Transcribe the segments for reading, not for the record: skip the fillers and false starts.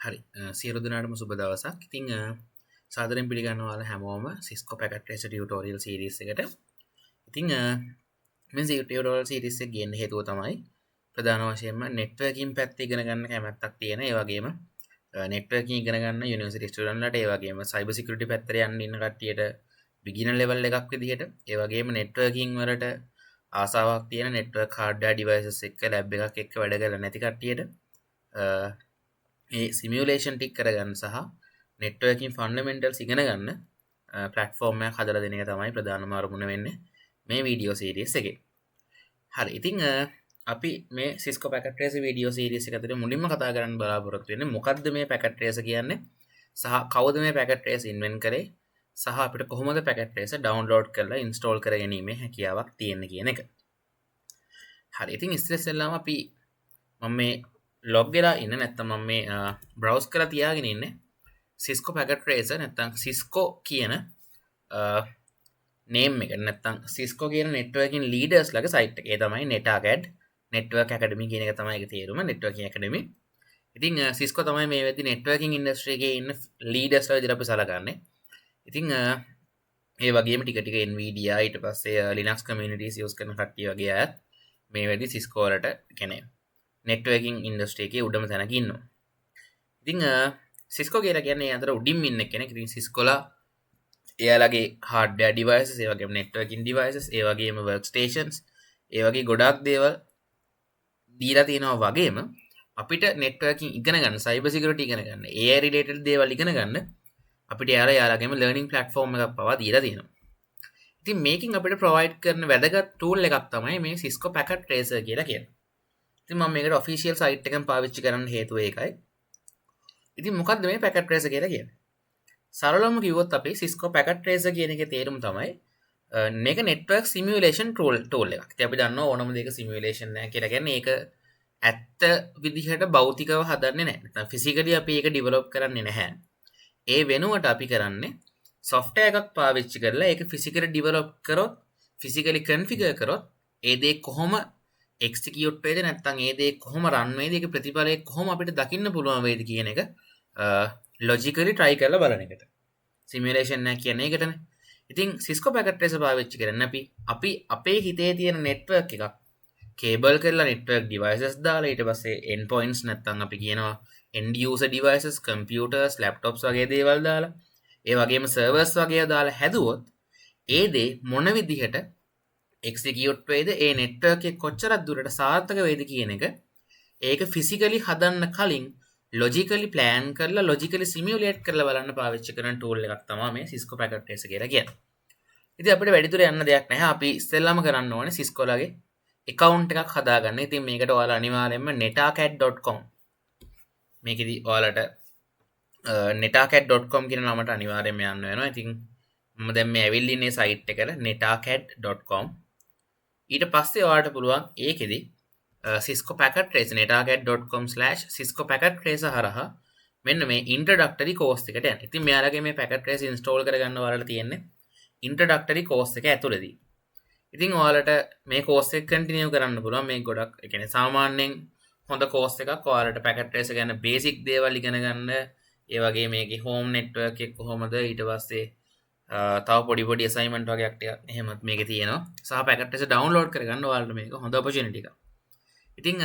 හරි සියලු දෙනාටම සුබ දවසක්. ඉතින් සාදරයෙන් පිළිගන්නවා ඔයාලා හැමෝම Cisco Packet Tracer tutorial series එකට. ඉතින් මේ tutorial series එක ගේන්න හේතුව තමයි ප්‍රධාන වශයෙන්ම networking පැත්ත ඉගෙන ගන්න කැමැත්තක් තියෙන. ඒ වගේම networking ඉගෙන ගන්න university student ලට, ඒ වගේම cyber security පැත්තට යන්න ඉන්න කට්ටියට beginner level එකක් විදිහට, ඒ වගේම networking වලට ආසාවක් තියෙන network hardware devices එක්ක lab එකක් එක්ක වැඩ කරලා නැති කට්ටියට මේ සිමියුලේෂන් ටික කරගන්න සහ networking fundamentals ඉගෙන ගන්න platform එකක් හදලා දෙන එක තමයි ප්‍රධානම අරමුණ වෙන්නේ මේ වීඩියෝ සීරීස් එකේ. හරි. ඉතින් අපි මේ Cisco Packet Tracer video series එක ඇතුලේ මුලින්ම කතා කරන්න බලාපොරොත්තු වෙන්නේ මොකක්ද මේ Packet Tracer කියන්නේ සහ කවුද මේ Packet Tracer ඉන්වෙන්ට් කරේ සහ අපිට කොහොමද Packet Tracer download කරලා install කරගැනීමේ හැකියාවක් තියෙන්නේ කියන එක. හරි. ඉතින් ඉස්සෙල්ලාම අපි මම මේ log වෙලා ඉන්න නැත්නම් මම මේ browse කරලා තියාගෙන ඉන්නේ Cisco Packet Tracer නැත්නම් Cisco කියන name එක නැත්නම් Cisco කියන networking leaders ලගේ site එක. ඒ තමයි NetAcad network academy කියන එක තමයි ඒකේ තේරුම, networking academy. ඉතින් Cisco තමයි මේ වෙද්දි networking industry එකේ ඉන්න leaders ලා විදිහට අපි සලකන්නේ. ඉතින් ඒ වගේම ටික ටික Nvidia ඊට පස්සේ Linux communities use කරන කට්ටිය වගේ අයත් මේ වෙද්දි Cisco වලට කියන්නේ networking industry එකේ උඩම තැනක ඉන්නවා. ඉතින් Cisco කියලා කියන්නේ අතර උඩින් ඉන්න කෙනෙක්. ඉතින් Cisco ලා එයාලගේ hardware devices, ඒ වගේම networking devices, ඒ වගේම workstations, ඒ වගේ ගොඩාක් දේවල් දීලා තියෙනවා වගේම අපිට networking ඉගෙන ගන්න, cyber security ඉගෙන ගන්න, AI related දේවල් ඉගෙන ගන්න අපිට යාළුවගේම learning platform එකක් පවා දීලා තියෙනවා. ඉතින් මේකෙන් අපිට provide කරන වැදගත් tool එකක් තමයි මේ Cisco Packet Tracer කියලා කියන්නේ. ඉතින් මම මේකට official site එකෙන් පාවිච්චි කරන්න හේතුව ඒකයි. ඉතින් මොකක්ද මේ Packet Tracer කියලා කියන්නේ? සරලවම කිව්වොත් අපි Cisco Packet Tracer කියන එකේ තේරුම තමයි මේක network simulation tool එකක්. ඉතින් අපි දන්නවා ඕනම දෙයක simulation නැහැ කියලා කියන්නේ ඒක ඇත්ත විදිහට භෞතිකව හදන්නේ නැහැ. නැත්නම් physically අපි ඒක develop කරන්නේ නැහැ. ඒ වෙනුවට අපි කරන්නේ software එකක් පාවිච්චි කරලා ඒක physically develop කරොත්, physically configure කරොත් ඒ දේ කොහොම execute වේද නැත්නම් ඒ දේ කොහොම run වේද, ඒක ප්‍රතිඵලය කොහොම අපිට දකින්න පුළුවන් වේද කියන එක logically try කරලා බලන එකට. simulation එක කියන්නේ ඒකටනේ. ඉතින් Cisco Packet Tracer පාවිච්චි කරන්නේ අපි අපේ හිතේ තියෙන network එකක් cable කරලා network devices දාලා ඊට පස්සේ endpoints නැත්නම් අපි කියනවා end user devices, computers, laptops වගේ දේවල් දාලා ඒ වගේම servers වගේ දාලා හැදුවොත් ඒ දේ මොන විදිහට execute වේද, ඒ network එක කොච්චරක් දුරට සාර්ථක වේද කියන එක ඒක physically හදන්න කලින් logically plan කරලා logically simulate කරලා බලන්න පාවිච්චි කරන tool එකක් තමයි මේ Cisco Packet Tracer කියලා කියන්නේ. ඉතින් අපිට වැඩිදුර යන්න දෙයක් නැහැ. අපි ඉස්සෙල්ලාම කරන්න ඕනේ Cisco ලගේ account එකක් හදාගන්න. ඉතින් මේකට ඔයාලා අනිවාර්යයෙන්ම netacad.com මේකෙදි ඔයාලට netacad.com කියන නමට අනිවාර්යයෙන්ම යන්න වෙනවා. ඉතින් මම දැන් මේ ඇවිල්ලා ඉන්නේ site එකට netacad.com. ඊට පස්සේ ඔයාලට පුළුවන් ඒකෙදි Cisco Packet Tracer netacad.com/Cisco Packet Tracer හරහා මෙන්න මේ introductory course එකට යන්න. ඉතින් මෙයාලගේ මේ Packet Tracer install කරගන්න ඔයාලට තියෙන්නේ introductory course එක ඇතුළේදී. ඉතින් ඔයාලට මේ course එක continue කරන්න පුළුවන්. මේ ගොඩක් ඒ කියන්නේ සාමාන්‍යයෙන් හොඳ course එකක්. ඔයාලට Packet Tracer ගැන basic දේවල් ඉගෙන ගන්න, ඒ වගේ මේකේ home network එක කොහොමද, ඊට පස්සේ තව පොඩි assignment වගේක් ටිකක් එහෙමත් මේකේ තියෙනවා. සහ Packet Tracer download කරගන්න ඔයාලට මේක හොඳ opportunity එකක්. ඉතින්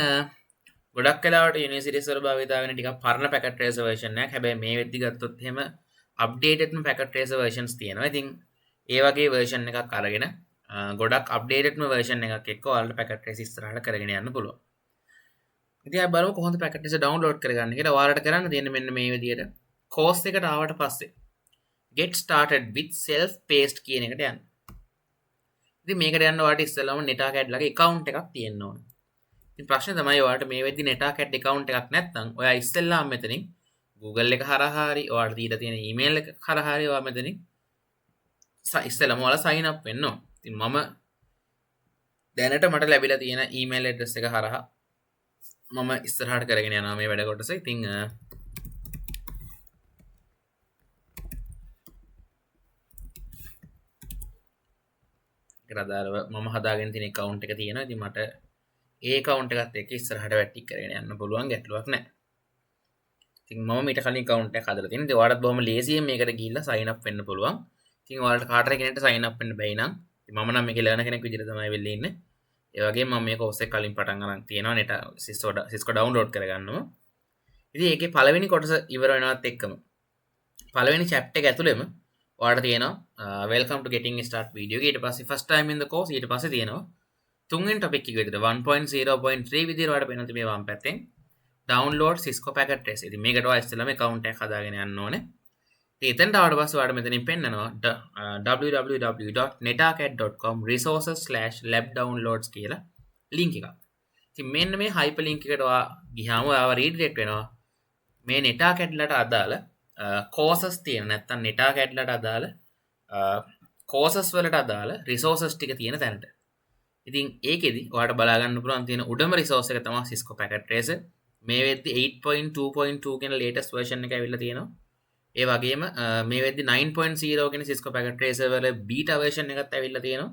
ගොඩක් වෙලාවට යුනිවර්සිටිස් වල භාවිතා වෙන ටිකක් පරණ Packet Tracer version එකක්. හැබැයි මේ වෙද්දි ගත්තොත් එහෙම updated Packet Tracer versions තියෙනවා. ඉතින් ඒ වගේ version එකක් අරගෙන ගොඩක් updated version එකක් එක්ක ඔයාලට Packet Tracer ඉස්සරහට කරගෙන යන්න පුළුවන්. ඉතින් අපි බලමු කොහොමද Packet Tracer download කරගන්නේ කියලා. ඔයාලට කරන්න තියෙන්නේ මෙන්න මේ විදිහට course එකට ආවට පස්සේ get started with self paced කියන එකට යන්න. ඉතින් මේකට යන්න ඔයාලට ඉස්සෙල්ලාම netacad ලගේ account එකක් තියෙන්න ඕනේ. ඉතින් ප්‍රශ්නේ තමයි ඔයාලට මේ වෙද්දි netacad account එකක් නැත්නම් ඔයා ඉස්සෙල්ලාම මෙතනින් Google එක හරහා හරි ඔයාලට දීලා තියෙන email එක හරහා හරි ඔයා මෙතනින් ඉස්සෙල්ලාම ඔයාලා sign up වෙන්න ඕන. ඉතින් මම දැනට මට ලැබිලා තියෙන email address එක හරහා මම ඉස්සරහට කරගෙන යනවා මේ වැඩ කොටස. ඉතින් ඒකට අදාළව මම හදාගෙන තියෙන account එක තියෙනවා. ඉතින් මට ඒ account එකත් එක්ක ඉස්සරහට වැටි කරගෙන යන්න පුළුවන්, ගැටලුවක් නැහැ. ඉතින් මම මීට කලින් account එකක් හදලා තියෙනවා. ඉතින් ඔයාලත් බොහොම ලේසියෙන් මේකට ගිහිල්ලා sign up වෙන්න පුළුවන්. ඉතින් ඔයාලට කාට හරි කෙනෙක්ට sign up වෙන්න බැයි නම් ඉතින් මම නම් මේකේ learner කෙනෙක් විදිහට තමයි වෙල්ලේ ඉන්නේ. ඒ වගේම මම මේ course එක කලින් පටන් අරන් තියෙනවා. net Cisco download කරගන්නවා. ඉතින් ඒකේ පළවෙනි කොටස ඉවර වෙනවත් එක්කම පළවෙනි chapter එක ඇතුළෙම ඔයාලට තියෙනවා welcome to getting start video. ඊට පස්සේ first time in the course ඊට පස්සේ තියෙනවා තුන්වෙනි topic එක විදිහට 1.0.3 විදිහට ඔයාලට පේනවා මේ වම් පැත්තෙන් download Cisco packet trace. ඉතින් මේකට ඔයා ඉස්සෙල්ලාම account එකක් හදාගෙන යන්න ඕනේ. ඉතින් එතෙන්ට ආවට පස්සේ ඔයාලට මෙතනින් පෙන්නනවා www.netarcat.com resources/labdownloads කියලා link එකක්. ඉතින් මෙන්න මේ hyperlink එකට ඔයා ගියාම ඔයාව redirect වෙනවා මේ netarcat ලට අදාළ courses තියෙන නැත්නම් netarcat ලට අදාළ courses වලට අදාළ resources ටික තියෙන තැනට. ඉතින් ඒකෙදි ඔයාලට බලා ගන්න පුළුවන් තියෙන උඩම resource එක තමයි Cisco packet tracer. මේ වෙද්දි 8.2.2 කියන latest version එක ඇවිල්ලා තියෙනවා. ඒ වගේම මේ වෙද්දි 9.0 කියන Cisco packet tracer වල beta version එකත් ඇවිල්ලා තියෙනවා.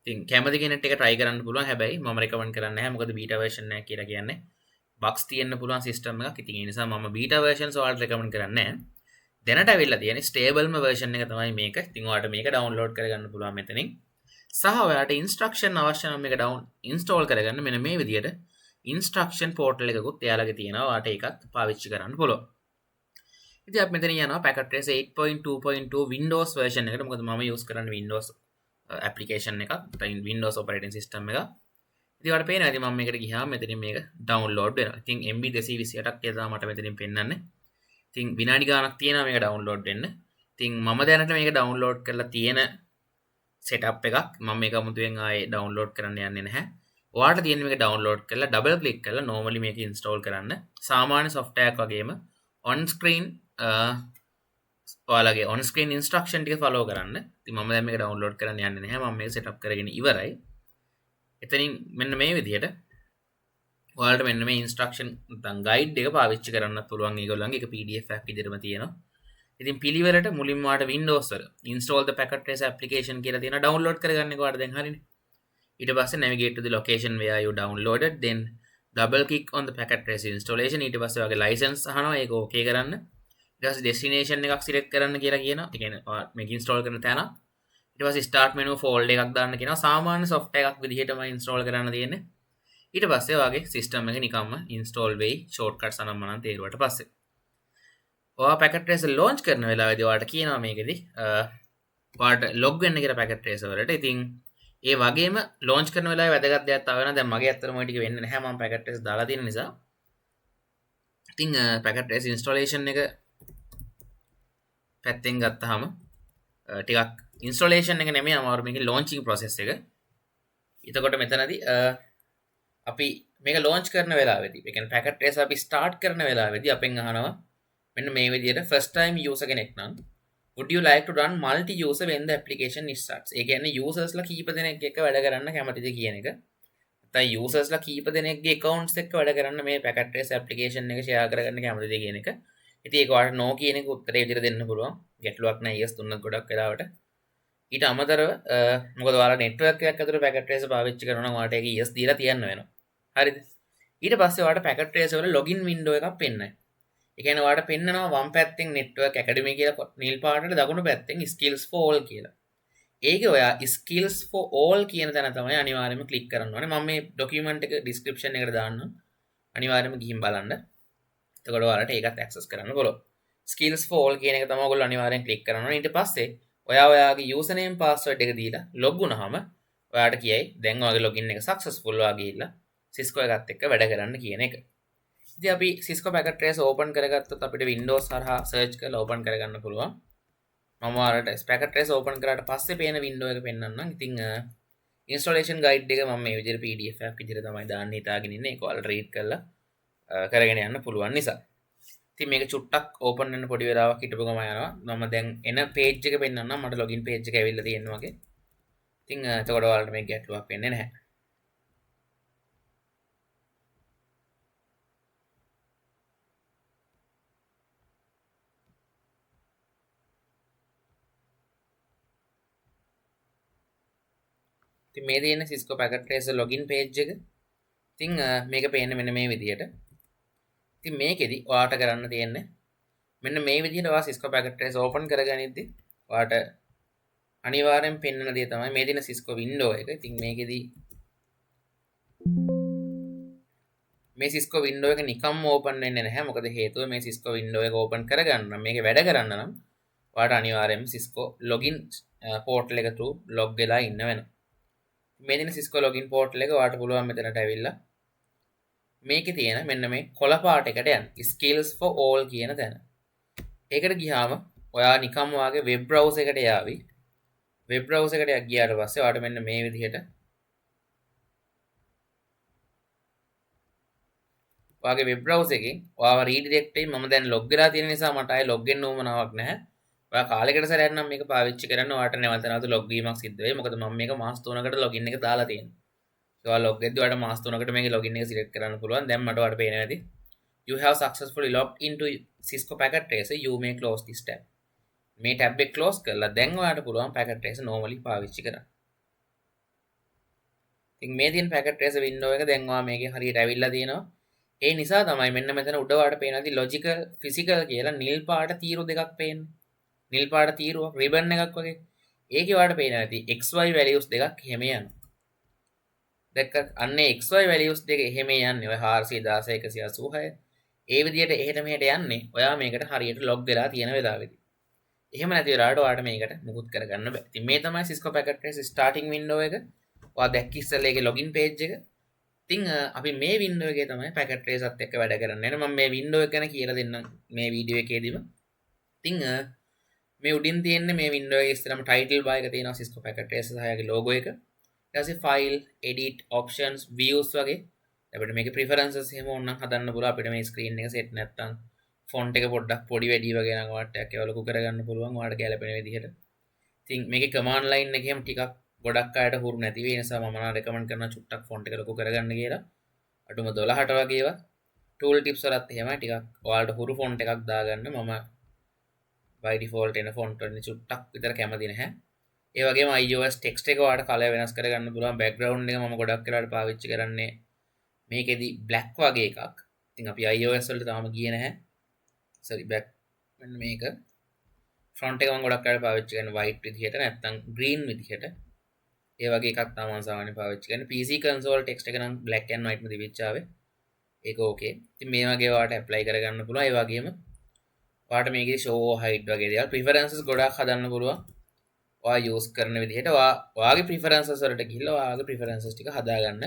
ඉතින් කැමති කෙනෙක්ට ඒක try කරන්න පුළුවන්. හැබැයි මම recommend කරන්නේ නැහැ. මොකද beta version එක කියලා කියන්නේ bugs තියෙන්න පුළුවන් system එකක්. ඉතින් ඒ නිසා මම beta versions ඔයාලට recommend කරන්නේ නැහැ. දැනට ඇවිල්ලා තියෙන stablema version එක තමයි මේක. ඉතින් ඔයාලට මේක download කරගන්න පුළුවන් මෙතනින්. සහ ඔයාලට instruction අවශ්‍ය නම් මේක install කරගන්න මෙන්න මේ විදිහට instruction portal එකකුත් එයාලගේ තියෙනවා. ඔයාලට ඒකත් පාවිච්චි කරන්න පුළුවන්. ඉතින් අපි මෙතන යනවා packet tracer 8.2.2 Windows version එකට. මොකද මම use කරන්නේ Windows application එකක්. Windows operating system එක. ඉතින් ඔයාලට පේනවා ඉතින් මම මේකට ගියාම මෙතනින් මේක download වෙනවා. ඉතින් MB 228ක් කියලා මට මෙතනින් පෙන්නන්නේ. ඉතින් විනාඩි ගාණක් තියෙනවා මේක download වෙන්න. ඉතින් මම දැනට මේක download කරලා තියෙන setup එකක්. මම මේක අමුතුවෙන් ආයේ download කරන්න යන්නේ නැහැ. ඔයාලට තියෙන මේක download කරලා double click කරලා normally මේක install කරන්න. සාමාන්‍ය software එකක් වගේම on screen ඔයාලගේ on screen instruction ටික follow කරන්න. ඉතින් මම දැන් මේක download කරන්න යන්නේ නැහැ. මම මේක setup කරගෙන ඉවරයි. එතනින් මෙන්න මේ විදිහට ඔයාලට මෙන්න මේ instruction නැත්නම් guide එක පාවිච්චි කරන්නත් පුළුවන්. ඒගොල්ලන්ගේ එක PDF එකක් විදිහටම තියෙනවා. ඉතින් පිළිවෙලට මුලින්ම වාට Windows වල install the packet tracer application කියලා තියෙනවා. download කරගන්න එක වාට දැන් හරිනේ. ඊට පස්සේ navigate to the location where you downloaded, then double click on the packet tracer installation. ඊට පස්සේ ඔයාගේ license අහනවා ඒක okay කරන්න. ඊට පස්සේ destination එකක් select කරන්න කියලා කියනවා. ඒ කියන්නේ මේක install කරන තැන. ඊට පස්සේ start menu folder එකක් දාන්න කියනවා. සාමාන්‍ය software එකක් විදිහටම install කරන්න තියෙන්නේ. ඊට පස්සේ ඔයාගේ system එක නිකම්ම install වෙයි shortcuts අනම්මනම් තේරුවට පස්සේ. ඔයා packet tracer launch කරන වෙලාවේදී ඔයාලට කියනවා මේකෙදි ඔයාලට log වෙන්න කියලා packet tracer වලට. ඉතින් ඒ වගේම launch කරන වෙලාවේ වැදගත් දෙයක් තව වෙනවා. දැන් මගේ ඇත්තටම ওই ටික වෙන්නේ නැහැ. මම packet tracer දාලා තියෙන නිසා. ඉතින් packet tracer installation එක පැත්තෙන් ගත්තාම ටිකක් installation එක නෙමෙයි අමාරු මේකේ launching process එක. එතකොට මෙතනදී අපි මේක launch කරන වෙලාවේදී ඒ කියන්නේ packet tracer අපි start කරන වෙලාවේදී අපෙන් අහනවා මෙන්න මේ විදිහට first time user කෙනෙක් නම් would you like to run multi user when the application starts. ඒ කියන්නේ users ලා කීප දෙනෙක් එක්ක වැඩ කරන්න කැමතිද කියන එක. නැත්නම් users ලා කීප දෙනෙක්ගේ accounts එක්ක වැඩ කරන්න මේ packet tracer application එක share කරගන්න කැමතිද කියන එක. ඉතින් ඒක ඔයාලට no කියන එක උත්තරේ විදිහට දෙන්න පුළුවන්. ගැටලුවක් නැහැ yes දුන්නත් ගොඩක් වෙලාවට. ඊට අමතරව මොකද ඔයාලා network එකක් ඇතුළේ packet tracer පාවිච්චි කරනවා නම් ඔයාලට ඒක yes දීලා තියන්න වෙනවා. හරිද? ඊට පස්සේ ඔයාලට packet tracer වල login window එකක් පෙන්නයි. ඒ කියන්නේ ඔයාලට පෙන්නනවා වම් පැත්තෙන් network academy කියලා නිල් පාටට දකුණු පැත්තෙන් skills for all කියලා. ඒකේ ඔයා skills for all කියන තැන තමයි අනිවාර්යයෙන්ම click කරන්න ඕනේ. මම මේ document එක description එකට දාන්නම්. අනිවාර්යයෙන්ම ගිහින් බලන්න. එතකොට ඔයාලට ඒකත් access කරන්න පුළුවන්. skills for all කියන එක තමයි ඔයගොල්ලෝ අනිවාර්යෙන් click කරන්න ඕනේ. ඊට පස්සේ ඔයා ඔයාගේ username password එක දීලා log වුණාම ඔයාට කියයි දැන් ඔයාගේ login එක successful ඔයා ගිහිල්ලා Cisco එකත් එක්ක වැඩ කරන්න කියන එක. ඉතින් අපි Cisco packet tracer open කරගත්තොත් අපිට Windows හරහා search කරලා open කරගන්න පුළුවන්. මම ඔයාලට packet tracer open කරාට පස්සේ පේන window එක පෙන්නන්නම්. ඉතින් installation guide එක මම මේ විදිහට PDF එකක් විදිහට තමයි දාන්න හිතාගෙන ඉන්නේ. ඒක ඔයාලට read කරලා කරගෙන යන්න පුළුවන් නිසා. ඉතින් මේක චුට්ටක් open වෙන්න පොඩි වෙලාවක් හිටපු ගම යනවා. මම දැන් එන page එක පෙන්නන්නම්. මට login page එක ඇවිල්ලා තියෙනවා වගේ. ඉතින් එතකොට ඔයාලට මේක ගැටලුවක් වෙන්නේ නැහැ. ඉතින් මේ තියෙන Cisco packet tracer login page එක. ඉතින් මේක පේන්නේ මෙන්න මේ විදිහට. ඉතින් මේකෙදි ඔයාට කරන්න තියෙන්නේ මෙන්න මේ විදිහට ඔයා Cisco packet trace open කරගනිද්දි ඔයාට අනිවාර්යෙන් පෙන්වන දේ තමයි මේ දින Cisco window එක. ඉතින් මේකෙදි මේ Cisco window එක නිකම්ම open වෙන්නේ නැහැ. මොකද හේතුව මේ Cisco window එක open කරගන්න නම් මේක වැඩ කරන්න නම් ඔයාට අනිවාර්යෙන්ම Cisco login portal එක through log වෙලා ඉන්න වෙනවා. මේ දින Cisco login portal එක ඔයාට පුළුවන් මෙතනට ඇවිල්ලා මේකේ තියෙන මෙන්න මේ කොළ පාට එකට යන්න. skills for all කියන තැන. ඒකට ගියාම ඔයා නිකම්ම වාගේ web browser එකට යාවි. web browser එකට ගියාට පස්සේ ඔයාට මෙන්න මේ විදිහට ඔයාගේ web browser එකෙන් ඔයාව redirect වෙයි. මම දැන් log වෙලා තියෙන නිසා මට ආයේ log වෙන්න ඕමනාවක් නැහැ. ඔයා කාලයකට සැරයක් නම් මේක පාවිච්චි කරන්න ඔයාට නැවත නැවත log වීමක් සිද්ධ වෙයි. මොකද මම මේක මාස 3කට login එක දාලා තියෙනවා. ඔයා log වෙද්දි ඔයාට මාස 3කට මේකේ login එක select කරන්න පුළුවන්. දැන් මට ඔයාට පේනවා ඇති. You have successfully logged into Cisco Packet Tracer. You may close this tab. මේ tab එක close කරලා දැන් ඔයාට පුළුවන් Packet Tracer normally පාවිච්චි කරන්න. ඉතින් මේ තියෙන Packet Tracer window එක දැන් ඔයා මේකේ හරියට ඇවිල්ලා තියෙනවා. ඒ නිසා තමයි මෙන්න මෙතන උඩ ඔයාට පේනවාදී logical physical කියලා නිල් පාට තීරු දෙකක් පේන්නේ. නිල් පාට තීරුවක් ribbon එකක් වගේ. ඒකේ ඔයාට පේනවා ඇති XY values දෙකක් එහෙම යනවා. දැක්ක අන්නේ XY values දෙක එහෙම යන්නේ ඔය 416 186. ඒ විදිහට එහෙට මෙහෙට යන්නේ ඔයා මේකට හරියට log වෙලා තියෙන වෙලාවෙදී. එහෙම නැති වෙලාවට ඔයාට මේකට මුකුත් කරගන්න බෑ. ඉතින් මේ තමයි Cisco Packet Tracer starting window එක. ඔයා දැක්ක ඉස්සෙල්ලා ඒකේ login page එක. ඉතින් අපි මේ window එකේ තමයි Packet Tracer එක්ක වැඩ කරන්න යන්නේ. මම මේ window එක ගැන කියලා දෙන්නම් මේ වීඩියෝ එකේදීම. ඉතින් මේ උඩින් තියෙන්නේ මේ window එකේ ඉස්සෙල්ලාම title bar එක තියෙනවා Cisco Packet Tracer සහයගේ logo එක. ඊට පස්සේ file, edit, options, views වගේ අපිට මේකේ preferences එහෙම ඕනනම් හදන්න පුළුවන්. අපිට මේ screen එක set නැත්තම් font එක පොඩ්ඩක් පොඩි වැඩි වගේ නම් ඔයාලට ඒකව ලොකු කරගන්න පුළුවන් ඔයාලට ගැලපෙන විදිහට. ඉතින් මේකේ command line එකේම ටිකක් ගොඩක් අයට හුරු නැති වෙන නිසා මම නම් recommend කරනවා චුට්ටක් font එක ලොකු කරගන්න කියලා. අඩුම 12ට වගේ ඒවා. tool tips වලත් එහෙමයි ටිකක් ඔයාලට හුරු font එකක් දාගන්න. මම by default එන font වලින් චුට්ටක් විතර කැමති නැහැ. ඒ වගේම iOS text එක ඔයාලට color වෙනස් කරගන්න පුළුවන්. background එක මම ගොඩක් වෙලාවට පාවිච්චි කරන්නේ මේකෙදි black වගේ එකක්. ඉතින් අපි iOS වලට තාම ගියේ නැහැ. sorry back මෙන්න මේක front එක මම ගොඩක් වෙලාවට පාවිච්චි කරන්නේ white විදිහට නැත්නම් green විදිහට. ඒ වගේ එකක් තමයි මම සාමාන්‍යයෙන් පාවිච්චි කරන්නේ. PC console text එක නම් black and white ම තිබිච්ච ආවේ. ඒක okay. ඉතින් මේ වගේ ඔයාලට apply කරගන්න පුළුවන්. ඒ වගේම ඔයාලට මේකේ show hide වගේ දේවල් preferences ගොඩක් හදන්න පුළුවන්. ඔයා use කරන විදිහට ඔයාගේ preferences වලට ගිහිල්ලා ඔයාගේ preferences ටික හදාගන්න.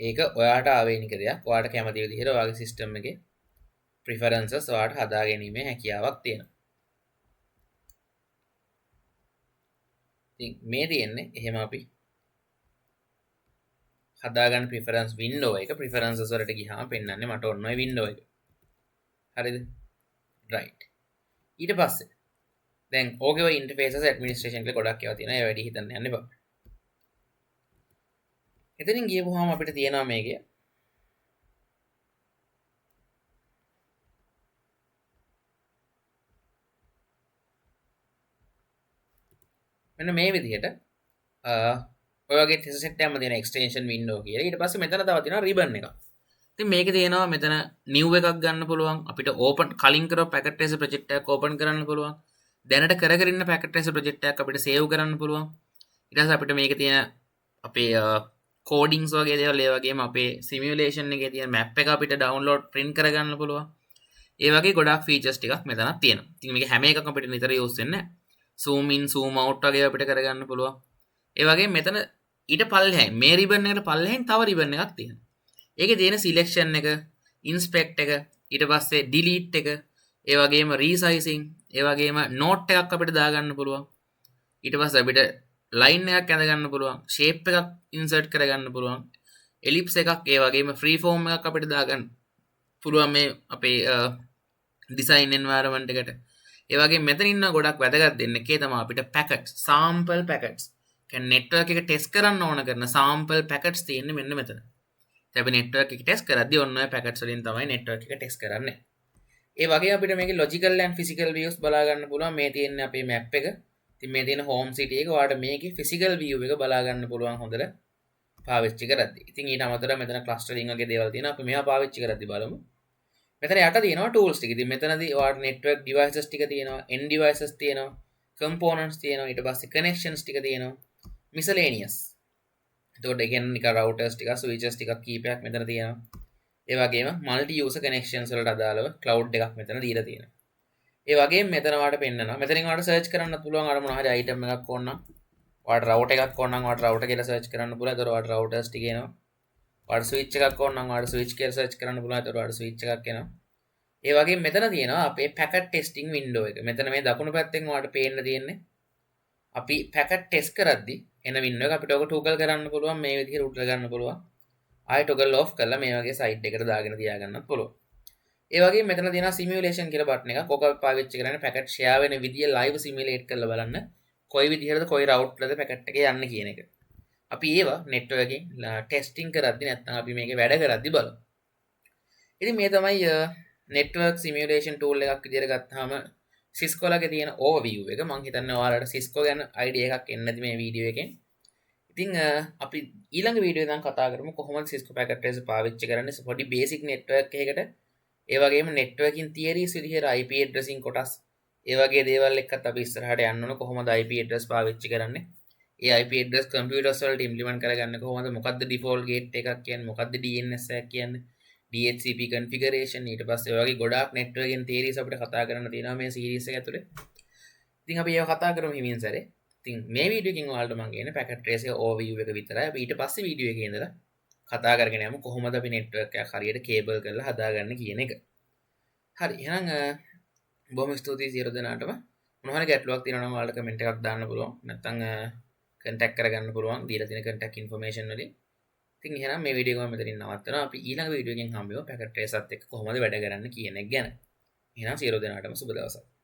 ඒක ඔයාට ආවේනික දෙයක්. ඔයාට කැමති විදිහට ඔයාගේ system එකේ preferences ඔයාට හදා ගැනීමේ හැකියාවක් තියෙනවා. ඉතින් මේ තියෙන්නේ එහෙම අපි හදාගන්න preference window එක. preferences වලට ගියාම පෙන්වන්නේ මට ඔන්න ඔය window එක. හරිද? right. ඊට පස්සේ දැන් ඕකේ ඔය interfaces administration කියලා ගොඩක් ඒවා තියෙනවා. ඒ වැඩි හිතන්න යන්න එපා. එතනින් ගියපුවාම අපිට තියෙනවා මේකේ මෙන්න මේ විදිහට ඔය වගේ ටෙස්ට් සෙට් එකක්ම තියෙන එක්ස්ටෙන්ෂන් වින්ඩෝ කියලා. ඊට පස්සේ මෙතන තව තියෙනවා රිබන් එකක්. ඉතින් මේකේ තියෙනවා මෙතන new එකක් ගන්න පුළුවන්. අපිට open කලින් කරපු packet tracer project එකක් open කරන්න පුළුවන්. දැනට කරගෙන ඉන්න packet tracer project එකක් අපිට save කරන්න පුළුවන්. ඊට පස්සේ අපිට මේකේ තියෙන අපේ codings වගේ දේවල් ඒ වගේම අපේ simulation එකේ තියෙන map එක අපිට download print කරගන්න පුළුවන්. ඒ වගේ ගොඩක් features ටිකක් මෙතනක් තියෙනවා. ඉතින් මේක හැම එකක්ම අපිට නිතර use වෙන්නේ නැහැ. zoom in zoom out වගේ අපිට කරගන්න පුළුවන්. ඒ වගේ මෙතන ඊට පල්ලෙහායි මේ ribbon එකට පල්ලෙහායින් තව ribbon එකක් තියෙනවා. ඒකේ තියෙන selection එක, inspect එක, ඊට පස්සේ delete එක, ඒ වගේම resizing, ඒ වගේම note එකක් අපිට දාගන්න පුළුවන්. ඊට පස්සේ අපිට line එකක් ඇඳ ගන්න පුළුවන්, shape එකක් insert කරගන්න පුළුවන්, ellipse එකක්, ඒ වගේම free form එකක් අපිට දාගන්න පුළුවන් මේ අපේ design environment එකට. ඒ වගේ මෙතන ඉන්න ගොඩක් වැදගත් දෙන්න එකේ තමයි අපිට packets, sample packets. කියන්නේ network එක test කරන්න ඕන කරන sample packets තියෙන්නේ මෙන්න මෙතන. ඉතින් අපි network එක test කරද්දී ඔන්න ඔය packets වලින් තමයි network එක test කරන්නේ. ඒ වගේ අපිට මේකේ logical and physical views බලා ගන්න පුළුවන්. මේ තියෙන්නේ අපේ map එක. ඉතින් මේ තියෙන home city එක ඔයාලට මේකේ physical view එක බලා ගන්න පුළුවන් හොඳට පාවිච්චි කරද්දී. ඉතින් ඊට අමතරව මෙතන clustering වගේ දේවල් තියෙනවා. අපි මේවා පාවිච්චි කරද්දී බලමු. මෙතන යට තියෙනවා tools ටික. ඉතින් මෙතනදී ඔයාලට network devices ටික තියෙනවා, end devices තියෙනවා, components තියෙනවා, ඊට පස්සේ connections ටික තියෙනවා, miscellaneous. එතකොට ඒ කියන්නේ නිකන් routers ටික, switches ටිකක් කීපයක් මෙතන තියෙනවා. ඒ වගේම multi user connections වලට අදාළව cloud එකක් මෙතන දීලා තියෙනවා. ඒ වගේම මෙතන ඔයාලට පෙන්නනවා. මෙතනින් ඔයාලට search කරන්නත් පුළුවන් අර මොනවා හරි item එකක් ඕන නම්. ඔයාලට router එකක් ඕන නම් ඔයාලට router කියලා search කරන්න පුළුවන්. එතකොට ඔයාලට routers ටික එනවා. ඔයාලට switch එකක් ඕන නම් ඔයාලට switch කියලා search කරන්න පුළුවන්. එතකොට ඔයාලට switch එකක් එනවා. ඒ වගේම මෙතන තියෙනවා අපේ packet testing window එක. මෙතන මේ දකුණු පැත්තෙන් ඔයාලට පේන්න තියෙන්නේ අපි packet test කරද්දි එන window එක අපිට ඔක toggle කරන්න පුළුවන් මේ විදිහට router ගන්න පුළුවන්. ආයෙ toggle off කරලා මේ වගේ site එකට දාගෙන තියාගන්නත් පුළුවන්. ඒ වගේම මෙතන තියෙනවා simulation කියලා බටන් එකක්. ඕක පාවිච්චි කරන්නේ packet share වෙන විදිය live simulate කරලා බලන්න. කොයි විදිහටද කොයි route වලද packet එක යන්නේ කියන එක. අපි ඒවා network එකෙන් testing කරද්දි නැත්නම් අපි මේකේ වැඩ කරද්දි බලමු. ඉතින් මේ තමයි network simulation tool එකක් විදිහට ගත්තාම Cisco ලගේ තියෙන overview එක. මම හිතන්නේ ඔයාලට Cisco ගැන idea එකක් එන්න ඇති මේ වීඩියෝ එකෙන්. ඉතින් අපි ඊළඟ වීඩියෝ එකෙන් කතා කරමු කොහොමද Cisco packet tracer පාවිච්චි කරන්නේ පොඩි basic network එකකට. ඒ වගේම networking theories විදිහට IP addressing කොටස් ඒ වගේ දේවල් එක්කත් අපි ඉස්සරහට යන්න ඕන කොහොමද IP address පාවිච්චි කරන්නේ. ඒ IP address computers වලට implement කරගන්න කොහොමද මොකද්ද default gate එකක් කියන්නේ මොකද්ද DNS එකක් කියන්නේ DHCP configuration ඊට පස්සේ ඒ වගේ ගොඩාක් networking theories අපිට කතා කරන්න තියෙනවා මේ series එක ඇතුලේ. ඉතින් අපි ඒක කතා කරමු හිමින් සැරේ. ඉතින් මේ වීඩියෝ එකකින් ඔයාලට මම කියන්නේ packet tracer overview එක විතරයි. අපි ඊට පස්සේ වීඩියෝ එකේ ඉඳලා කතා කරගෙන යමු කොහොමද අපි network එකක් හරියට cable කරලා හදාගන්න කියන එක. හරි එහෙනම් බොහොම ස්තුතියි සියලු දෙනාටම. මොනවා හරි ගැටලුවක් තියෙනවා නම් ඔයාලට කමෙන්ට් එකක් දාන්න පුළුවන්. නැත්නම් contact කරගන්න පුළුවන් දීලා තියෙන contact information වලින්. ඉතින් එහෙනම් මේ වීඩියෝ එක මම මෙතනින් නවත්තනවා. අපි ඊළඟ වීඩියෝ එකෙන් හම්බෙමු packet tracer එකත් එක්ක කොහොමද වැඩ කරන්න කියන එක ගැන. එහෙනම් සියලු දෙනාටම සුබ දවසක්.